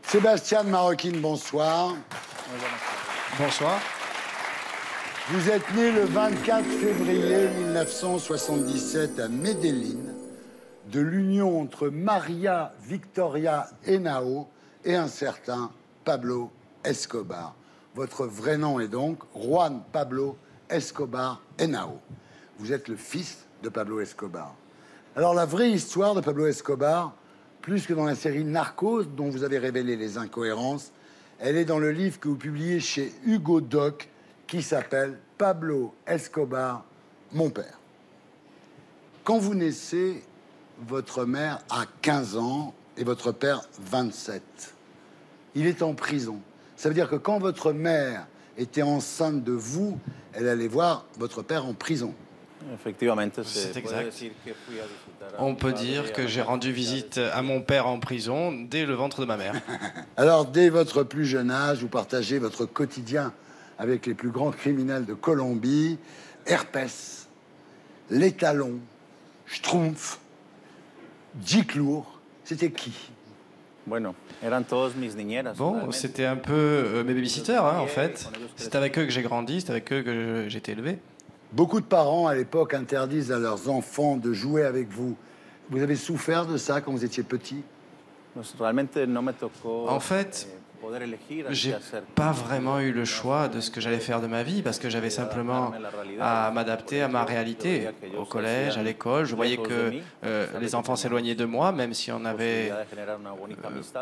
Sébastien de Maroquine, bonsoir. Bonsoir. Vous êtes né le 24 février 1977 à Medellín, de l'union entre Maria Victoria Henao et un certain Pablo Escobar. Votre vrai nom est donc Juan Pablo Escobar Henao. Vous êtes le fils de Pablo Escobar. Alors la vraie histoire de Pablo Escobar, plus que dans la série Narcos, dont vous avez révélé les incohérences, elle est dans le livre que vous publiez chez Hugo Doc, qui s'appelle Pablo Escobar, mon père. Quand vous naissez, votre mère a 15 ans et votre père 27. Il est en prison. Ça veut dire que quand votre mère était enceinte de vous, elle allait voir votre père en prison. C'est exact. On peut dire que j'ai rendu visite à mon père en prison dès le ventre de ma mère. Alors, dès votre plus jeune âge, vous partagez votre quotidien avec les plus grands criminels de Colombie, Herpes, L'Étalon, Schtroumpf, Giclour. C'était qui? Bon, c'était un peu mes babysitters, hein, en fait. C'est avec eux que j'ai grandi, c'est avec eux que j'ai été élevé. Beaucoup de parents, à l'époque, interdisent à leurs enfants de jouer avec vous. Vous avez souffert de ça quand vous étiez petit? En fait, j'ai pas vraiment eu le choix de ce que j'allais faire de ma vie parce que j'avais simplement à m'adapter à ma réalité. Au collège, à l'école, je voyais que les enfants s'éloignaient de moi, même si on avait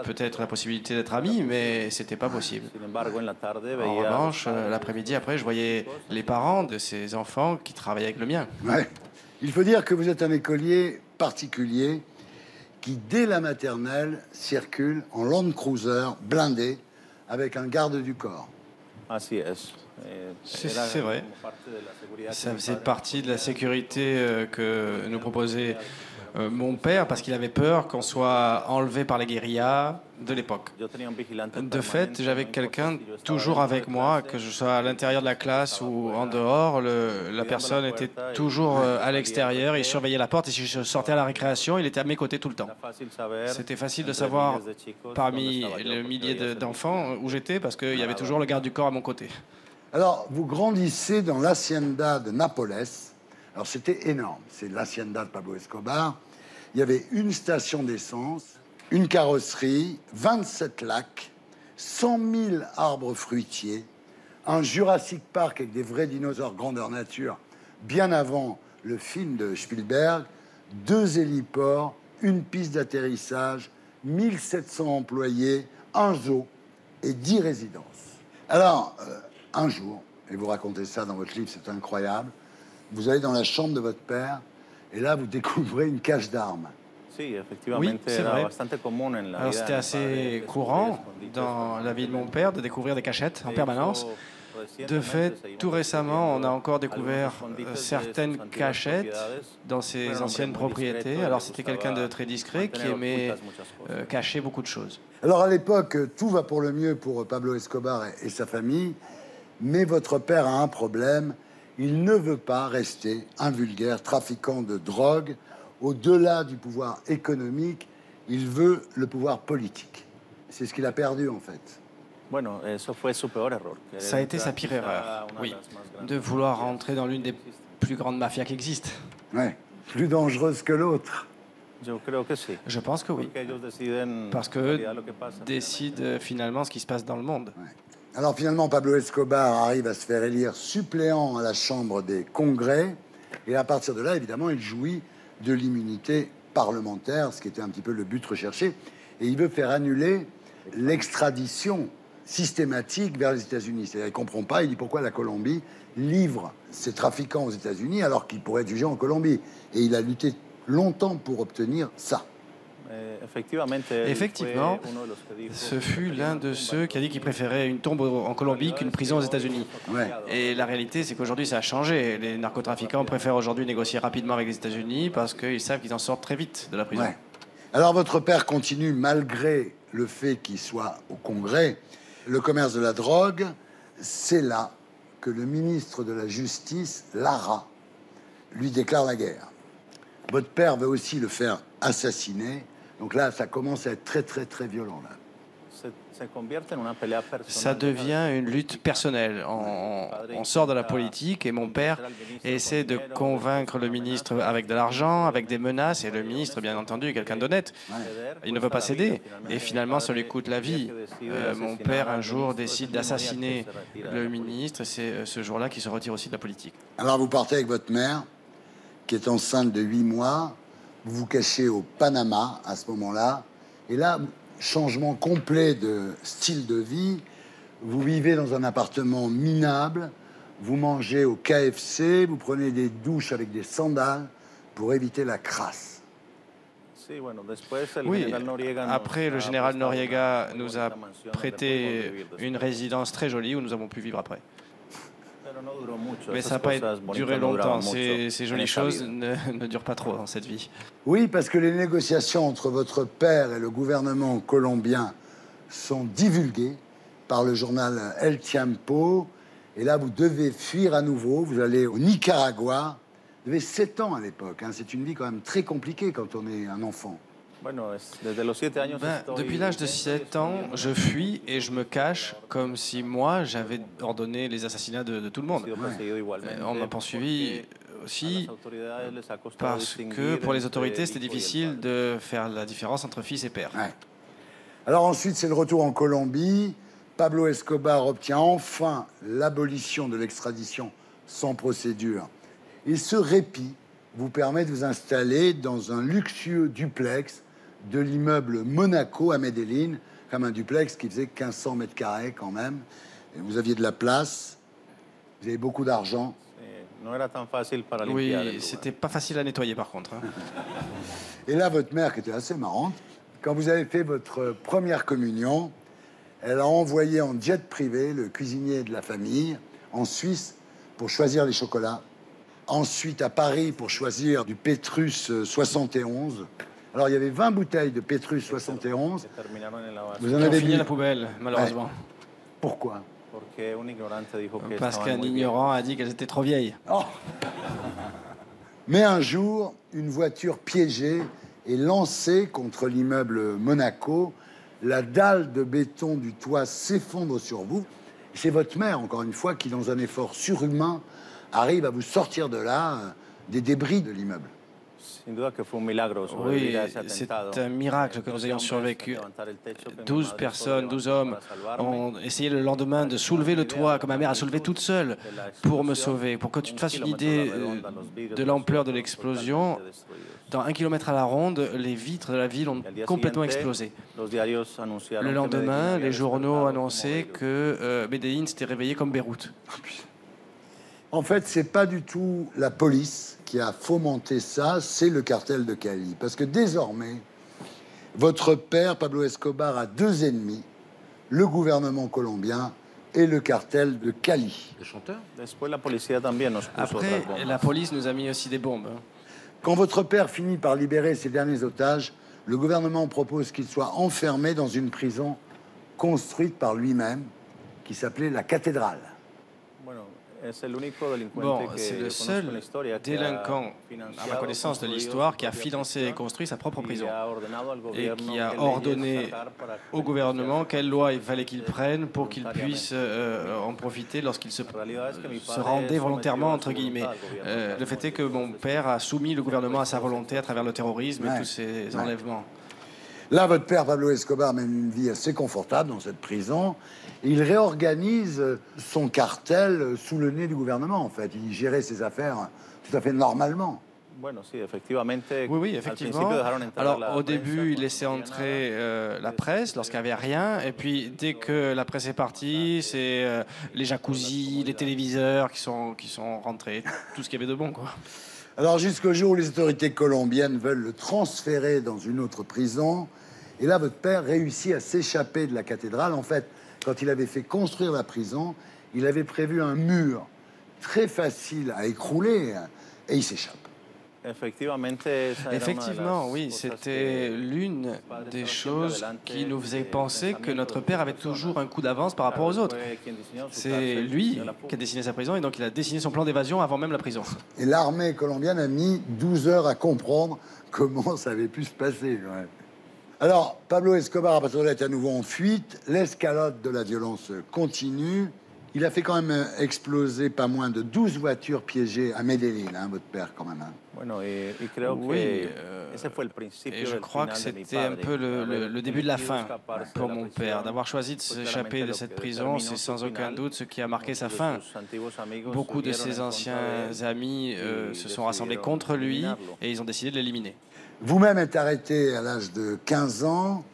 peut-être la possibilité d'être amis, mais c'était pas possible. En revanche, l'après-midi, après, je voyais les parents de ces enfants qui travaillaient avec le mien. Ouais. Il faut dire que vous êtes un écolier particulier qui, dès la maternelle, circule en Land Cruiser blindé avec un garde du corps. C'est vrai. Ça faisait partie de la sécurité que nous proposait mon père, parce qu'il avait peur qu'on soit enlevé par les guérillas de l'époque. De fait, j'avais quelqu'un toujours avec moi, que je sois à l'intérieur de la classe ou en dehors. La personne était toujours à l'extérieur, il surveillait la porte, et si je sortais à la récréation, il était à mes côtés tout le temps. C'était facile de savoir parmi le millier d'enfants où j'étais, parce qu'il y avait toujours le garde du corps à mon côté. Alors, vous grandissez dans l'hacienda de Nápoles. Alors, c'était énorme. C'est l'hacienda de Pablo Escobar. Il y avait une station d'essence, une carrosserie, 27 lacs, 100 000 arbres fruitiers, un Jurassic Park avec des vrais dinosaures grandeur nature, bien avant le film de Spielberg, 2 héliports, une piste d'atterrissage, 1700 employés, un zoo et 10 résidences. Alors, un jour, et vous racontez ça dans votre livre, c'est incroyable, vous allez dans la chambre de votre père, et là, vous découvrez une cache d'armes. Oui, c'est vrai. Alors, c'était assez courant dans la vie de mon père de découvrir des cachettes en permanence. De fait, tout récemment, on a encore découvert certaines cachettes dans ses anciennes propriétés. Alors, c'était quelqu'un de très discret qui aimait cacher beaucoup de choses. Alors, à l'époque, tout va pour le mieux pour Pablo Escobar et sa famille, mais votre père a un problème. Il ne veut pas rester un vulgaire trafiquant de drogue. Au-delà du pouvoir économique, il veut le pouvoir politique. C'est ce qu'il a perdu, en fait. Ça a été sa pire erreur, oui, de vouloir rentrer dans l'une des plus grandes mafias qui existent. Ouais, plus dangereuse que l'autre. Je pense que oui, parce qu'eux décident finalement ce qui se passe dans le monde. Ouais. Alors finalement, Pablo Escobar arrive à se faire élire suppléant à la Chambre des Congrès. Et à partir de là, évidemment, il jouit de l'immunité parlementaire, ce qui était un petit peu le but recherché. Et il veut faire annuler l'extradition systématique vers les États-Unis. C'est-à-dire, il ne comprend pas, il dit pourquoi la Colombie livre ses trafiquants aux États-Unis alors qu'ils pourraient être jugés en Colombie. Et il a lutté longtemps pour obtenir ça. Effectivement, ce fut l'un de ceux qui a dit qu'il préférait une tombe en Colombie qu'une prison aux États-Unis. Ouais. Et la réalité, c'est qu'aujourd'hui, ça a changé. Les narcotrafiquants préfèrent aujourd'hui négocier rapidement avec les États-Unis parce qu'ils savent qu'ils en sortent très vite de la prison. Ouais. Alors, votre père continue, malgré le fait qu'il soit au Congrès, le commerce de la drogue. C'est là que le ministre de la Justice, Lara, lui déclare la guerre. Votre père veut aussi le faire assassiner. Donc là, ça commence à être très, très, très violent, là. Ça devient une lutte personnelle. On sort de la politique et mon père essaie de convaincre le ministre avec de l'argent, avec des menaces, et le ministre, bien entendu, est quelqu'un d'honnête. Il ne veut pas céder, et finalement, ça lui coûte la vie. Mon père, un jour, décide d'assassiner le ministre, et c'est ce jour-là qu'il se retire aussi de la politique. Alors, vous partez avec votre mère, qui est enceinte de 8 mois, vous vous cachez au Panama à ce moment-là, et là, changement complet de style de vie, vous vivez dans un appartement minable, vous mangez au KFC, vous prenez des douches avec des sandales pour éviter la crasse. Oui, après, le général Noriega nous a prêté une résidence très jolie où nous avons pu vivre après. Mais ça n'a pas duré longtemps. Ces jolies choses ne durent pas trop dans cette vie. Oui, parce que les négociations entre votre père et le gouvernement colombien sont divulguées par le journal El Tiempo. Et là, vous devez fuir à nouveau. Vous allez au Nicaragua. Vous avez 7 ans à l'époque. Hein. C'est une vie quand même très compliquée quand on est un enfant. Depuis l'âge de 7 ans, je fuis et je me cache comme si moi, j'avais ordonné les assassinats de tout le monde. On m'a poursuivi aussi parce que pour les autorités, c'était difficile de faire la différence entre fils et père. Ouais. Alors ensuite, c'est le retour en Colombie. Pablo Escobar obtient enfin l'abolition de l'extradition sans procédure. Et ce répit vous permet de vous installer dans un luxueux duplex de l'immeuble Monaco à Medellín, comme un duplex qui faisait 1500 mètres carrés quand même. Et vous aviez de la place, vous avez beaucoup d'argent. Oui, c'était pas facile à nettoyer par contre. Hein. Et là, votre mère, qui était assez marrante, quand vous avez fait votre première communion, elle a envoyé en jet privé le cuisinier de la famille en Suisse pour choisir les chocolats. Ensuite, à Paris, pour choisir du Pétrus 71. Alors, il y avait 20 bouteilles de Pétrus 71. Vous en avez fini la poubelle, malheureusement. Ouais. Pourquoi? Parce qu'un ignorant a dit qu'elles étaient trop vieilles. Oh. Mais un jour, une voiture piégée est lancée contre l'immeuble Monaco. La dalle de béton du toit s'effondre sur vous. C'est votre mère, encore une fois, qui, dans un effort surhumain, arrive à vous sortir de là des débris de l'immeuble. Oui, c'est un miracle que nous ayons survécu. 12 personnes, 12 hommes ont essayé le lendemain de soulever le toit, que ma mère a soulevé toute seule, pour me sauver. Pour que tu te fasses une idée de l'ampleur de l'explosion, dans 1 kilomètre à la ronde, les vitres de la ville ont complètement explosé. Le lendemain, les journaux annonçaient que Medellín s'était réveillé comme Beyrouth. En fait, c'est pas du tout la police qui a fomenté ça, c'est le cartel de Cali. Parce que désormais, votre père, Pablo Escobar, a 2 ennemis, le gouvernement colombien et le cartel de Cali. Le chanteur. Après, la police nous a mis aussi des bombes. Quand votre père finit par libérer ses derniers otages, le gouvernement propose qu'il soit enfermé dans une prison construite par lui-même, qui s'appelait la cathédrale. Bon, c'est le seul délinquant, à ma connaissance de l'histoire, qui a financé et construit sa propre prison et qui a ordonné au gouvernement quelle loi il fallait qu'il prenne pour qu'il puisse en profiter lorsqu'il se rendait volontairement, entre guillemets. Le fait est que mon père a soumis le gouvernement à sa volonté à travers le terrorisme et tous ces enlèvements. Là, votre père, Pablo Escobar, mène une vie assez confortable dans cette prison. Et il réorganise son cartel sous le nez du gouvernement, en fait. Il gérait ses affaires tout à fait normalement. Oui, effectivement. Alors, au début, il laissait entrer la presse lorsqu'il n'y avait rien. Et puis, dès que la presse est partie, c'est les jacuzzis, les téléviseurs qui sont rentrés. Tout ce qu'il y avait de bon, quoi. Alors, jusqu'au jour où les autorités colombiennes veulent le transférer dans une autre prison. Et là, votre père réussit à s'échapper de la cathédrale. En fait, quand il avait fait construire la prison, il avait prévu un mur très facile à écrouler et il s'échappe. Effectivement, oui, c'était l'une des choses qui nous faisait penser que notre père avait toujours un coup d'avance par rapport aux autres. C'est lui qui a dessiné sa prison et donc il a dessiné son plan d'évasion avant même la prison. Et l'armée colombienne a mis 12 heures à comprendre comment ça avait pu se passer. Ouais. Alors, Pablo Escobar, à partir de là, est à nouveau en fuite. L'escalade de la violence continue. Il a fait quand même exploser pas moins de 12 voitures piégées à Medellín, hein, votre père, quand même. Hein. Oui, et je crois que c'était un peu le début de la fin pour mon père. D'avoir choisi de s'échapper de cette prison, c'est sans aucun doute ce qui a marqué sa fin. Beaucoup de ses anciens amis se sont rassemblés contre lui et ils ont décidé de l'éliminer. Vous-même êtes arrêté à l'âge de 15 ans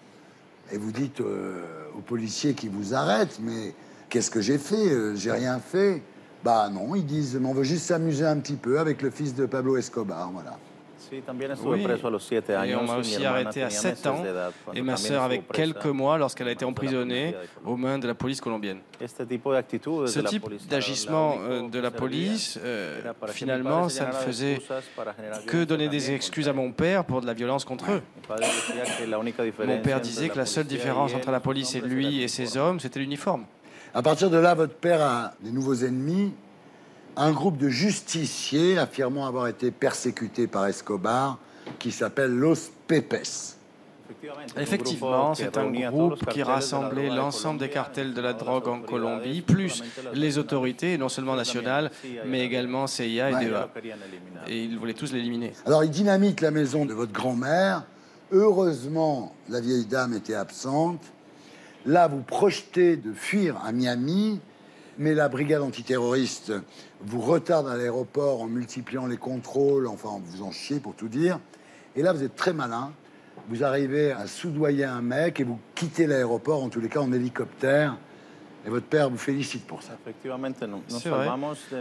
et vous dites aux policiers qui vous arrêtent, mais qu'est-ce que j'ai fait? J'ai rien fait. Bah non, ils disent, on veut juste s'amuser un petit peu avec le fils de Pablo Escobar, voilà. Oui, et on m'a aussi arrêté à 7 ans, et ma sœur avec quelques mois lorsqu'elle a été emprisonnée aux mains de la police colombienne. Ce type d'agissement de la police, finalement, ça ne faisait que donner des excuses à mon père pour de la violence contre eux. Mon père disait que la seule différence entre la police et lui et ses hommes, c'était l'uniforme. À partir de là, votre père a des nouveaux ennemis. Un groupe de justiciers affirmant avoir été persécutés par Escobar qui s'appelle Los Pepes. Effectivement, c'est un groupe qui rassemblait l'ensemble des cartels de la drogue en Colombie, plus les autorités, non seulement nationales, mais également CIA et DEA. Et ils voulaient tous l'éliminer. Alors, ils dynamitent la maison de votre grand-mère. Heureusement, la vieille dame était absente. Là, vous projetez de fuir à Miami, mais la brigade antiterroriste vous retarde à l'aéroport en multipliant les contrôles, enfin, vous en chiez pour tout dire. Et là, vous êtes très malin. Vous arrivez à soudoyer un mec et vous quittez l'aéroport, en tous les cas en hélicoptère. Et votre père vous félicite pour ça. C'est vrai.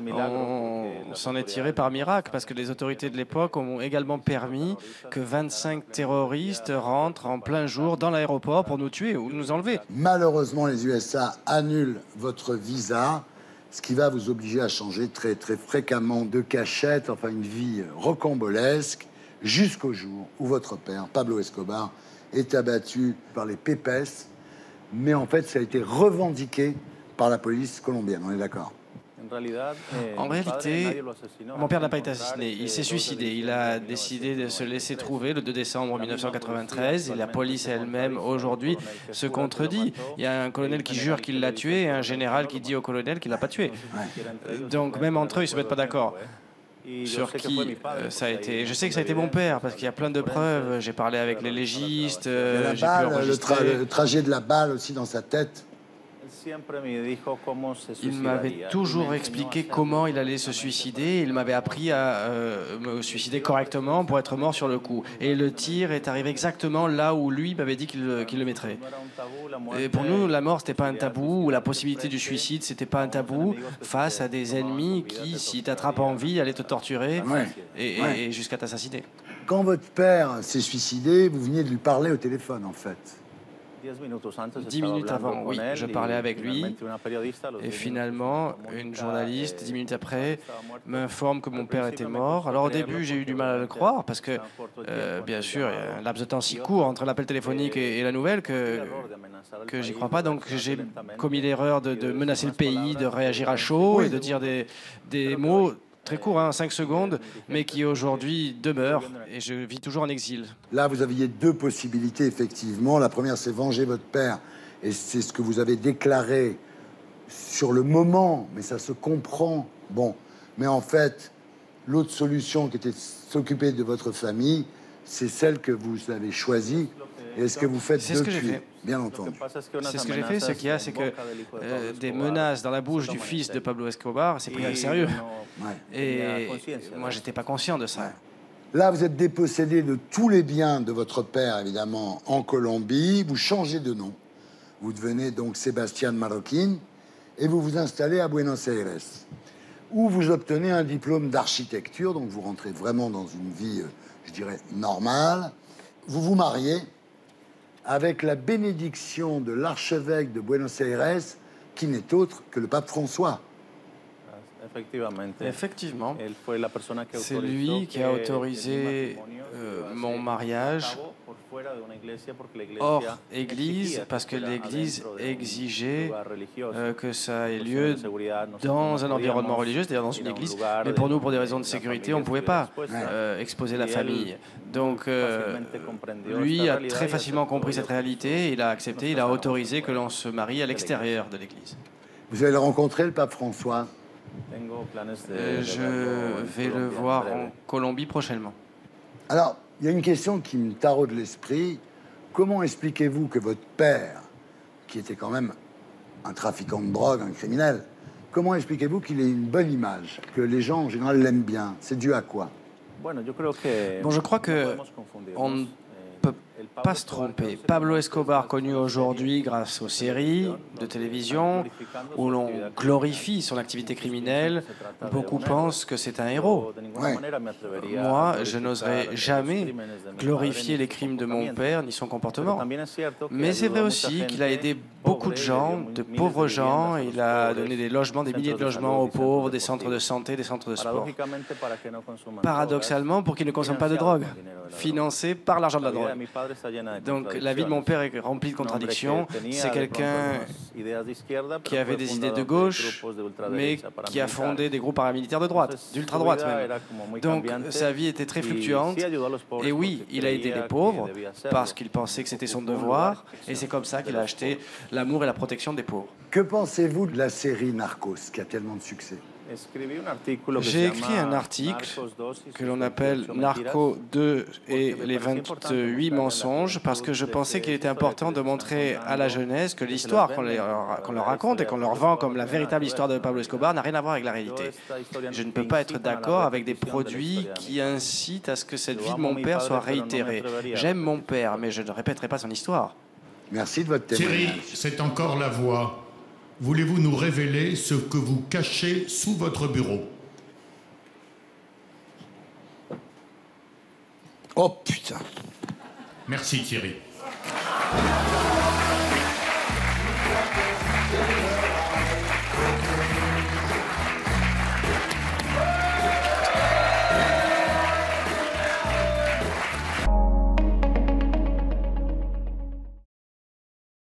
On s'en est tiré par miracle parce que les autorités de l'époque ont également permis que 25 terroristes rentrent en plein jour dans l'aéroport pour nous tuer ou nous enlever. Malheureusement, les USA annulent votre visa, ce qui va vous obliger à changer très fréquemment de cachette, enfin une vie rocambolesque, jusqu'au jour où votre père, Pablo Escobar, est abattu par les Pepes. Mais en fait, ça a été revendiqué par la police colombienne, on est d'accord? En réalité, mon père n'a pas été assassiné, il s'est suicidé. Il a décidé de se laisser trouver le 2 décembre 1993 et la police elle-même, aujourd'hui, se contredit. Il y a un colonel qui jure qu'il l'a tué et un général qui dit au colonel qu'il l'a pas tué. Donc même entre eux, ils ne se mettent pas d'accord sur qui ça a été. Je sais que ça a été mon père, parce qu'il y a plein de preuves. J'ai parlé avec les légistes, j'ai pu enregistrer. Le trajet de la balle aussi dans sa tête. Il m'avait toujours expliqué comment il allait se suicider. Il m'avait appris à me suicider correctement pour être mort sur le coup. Et le tir est arrivé exactement là où lui m'avait dit qu'il le mettrait. Et pour nous, la mort, c'était pas un tabou, ou la possibilité du suicide, c'était pas un tabou, face à des ennemis qui, s'ils t'attrapent en vie, allaient te torturer et jusqu'à t'assassiner. Quand votre père s'est suicidé, vous veniez de lui parler au téléphone, en fait. 10 minutes avant, oui, je parlais avec lui. Et finalement, une journaliste, 10 minutes après, m'informe que mon père était mort. Alors au début, j'ai eu du mal à le croire parce que, bien sûr, il y a un laps de temps si court entre l'appel téléphonique et la nouvelle que j'y crois pas. Donc j'ai commis l'erreur de menacer le pays, de réagir à chaud et de dire des mots très court, hein, 5 secondes, mais qui aujourd'hui demeure, et je vis toujours en exil. Là, vous aviez deux possibilités, effectivement. La première, c'est venger votre père, et c'est ce que vous avez déclaré sur le moment, mais ça se comprend. Bon, mais en fait, l'autre solution qui était s'occuper de votre famille, c'est celle que vous avez choisie. Et est-ce que vous faites C'est ce que j'ai fait. Bien entendu. C'est ce que j'ai fait. Ce qu'il y a, c'est que des menaces dans la bouche du fils de Pablo Escobar, c'est pris au sérieux. Et moi, j'étais pas conscient de ça. Là, vous êtes dépossédé de tous les biens de votre père, évidemment, en Colombie. Vous changez de nom. Vous devenez donc Sébastien Marroquín et vous vous installez à Buenos Aires, où vous obtenez un diplôme d'architecture. Donc, vous rentrez vraiment dans une vie, je dirais, normale. Vous vous mariez avec la bénédiction de l'archevêque de Buenos Aires, qui n'est autre que le pape François. Effectivement, c'est lui qui a autorisé mon mariage hors Église, parce que l'Église exigeait que ça ait lieu dans un environnement religieux, c'est-à-dire dans une église. Mais pour nous, pour des raisons de sécurité, on ne pouvait pas exposer la famille. Donc, lui a très facilement compris cette réalité, il a accepté, il a autorisé que l'on se marie à l'extérieur de l'église. Vous allez rencontrer le pape François? Je vais le voir en Colombie prochainement. Alors, il y a une question qui me taraude l'esprit. Comment expliquez-vous que votre père, qui était quand même un trafiquant de drogue, un criminel, comment expliquez-vous qu'il ait une bonne image, que les gens en général l'aiment bien? C'est dû à quoi? Bon, je crois que on ne peut pas se tromper. Pablo Escobar, connu aujourd'hui grâce aux séries de télévision où l'on glorifie son activité criminelle, beaucoup pensent que c'est un héros. Ouais. Moi, je n'oserais jamais glorifier les crimes de mon père ni son comportement. Mais c'est vrai aussi qu'il a aidé beaucoup de gens, de pauvres gens. Il a donné des logements, des milliers de logements aux pauvres, des centres de santé, des centres de sport. Paradoxalement, pour qu'ils ne consomment pas de drogue, financés par l'argent de la drogue. Donc la vie de mon père est remplie de contradictions. C'est quelqu'un qui avait des idées de gauche, mais qui a fondé des groupes paramilitaires de droite, d'ultra-droite même. Donc sa vie était très fluctuante. Et oui, il a aidé les pauvres parce qu'il pensait que c'était son devoir. Et c'est comme ça qu'il a acheté l'amour et la protection des pauvres. Que pensez-vous de la série Narcos, qui a tellement de succès? J'ai écrit un article que l'on appelle Narco 2 et les 28 mensonges parce que je pensais qu'il était important de montrer à la jeunesse que l'histoire qu'on leur raconte et qu'on leur vend comme la véritable histoire de Pablo Escobar n'a rien à voir avec la réalité. Je ne peux pas être d'accord avec des produits qui incitent à ce que cette vie de mon père soit réitérée. J'aime mon père, mais je ne répéterai pas son histoire. Merci de votre témoignage. Thierry, c'est encore la voix. Voulez-vous nous révéler ce que vous cachez sous votre bureau? Oh putain! Merci Thierry.